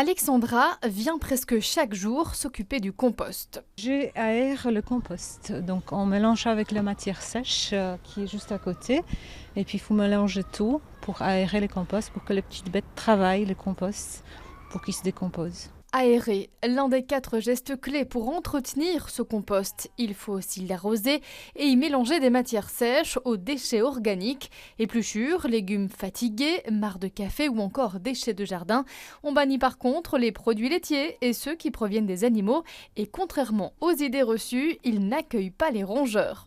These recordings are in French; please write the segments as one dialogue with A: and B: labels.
A: Alexandra vient presque chaque jour s'occuper du compost.
B: J'aère le compost, donc on mélange avec la matière sèche qui est juste à côté et puis il faut mélanger tout pour aérer le compost, pour que les petites bêtes travaillent le compost pour qu'il se décompose.
A: Aérer, l'un des 4 gestes clés pour entretenir ce compost. Il faut aussi l'arroser et y mélanger des matières sèches aux déchets organiques. Épluchures, légumes fatigués, marcs de café ou encore déchets de jardin. On bannit par contre les produits laitiers et ceux qui proviennent des animaux. Et contrairement aux idées reçues, ils n'accueillent pas les rongeurs.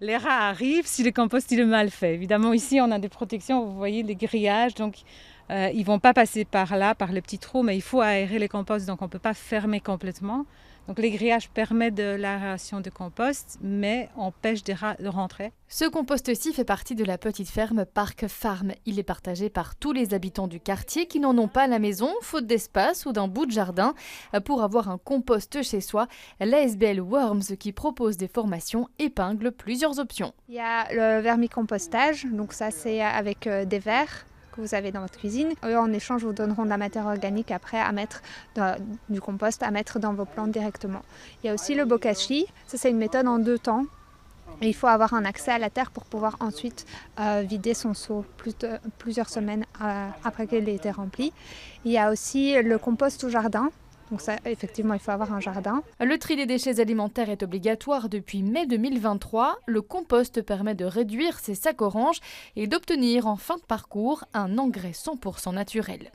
B: Les rats arrivent si le compost il est mal fait. Évidemment ici on a des protections, vous voyez les grillages, donc ils ne vont pas passer par là, par les petits trous, mais il faut aérer les composts, donc on ne peut pas fermer complètement. Donc les grillages permettent de l'aération du compost, mais empêchent des rats de rentrer.
A: Ce compost-ci fait partie de la petite ferme Park Farm. Il est partagé par tous les habitants du quartier qui n'en ont pas à la maison, faute d'espace ou d'un bout de jardin. Pour avoir un compost chez soi, l'ASBL Worms, qui propose des formations, épingle plusieurs options.
C: Il y a le vermicompostage, donc ça c'est avec des verres que vous avez dans votre cuisine. Eux, en échange, vous donneront de la matière organique après à mettre du compost à mettre dans vos plantes directement. Il y a aussi le bokashi, ça c'est une méthode en 2 temps. Et il faut avoir un accès à la terre pour pouvoir ensuite vider son seau plusieurs semaines après qu'il ait été rempli. Il y a aussi le compost au jardin. Donc ça, effectivement, il faut avoir un jardin.
A: Le tri des déchets alimentaires est obligatoire depuis mai 2023. Le compost permet de réduire ses sacs oranges et d'obtenir en fin de parcours un engrais 100% naturel.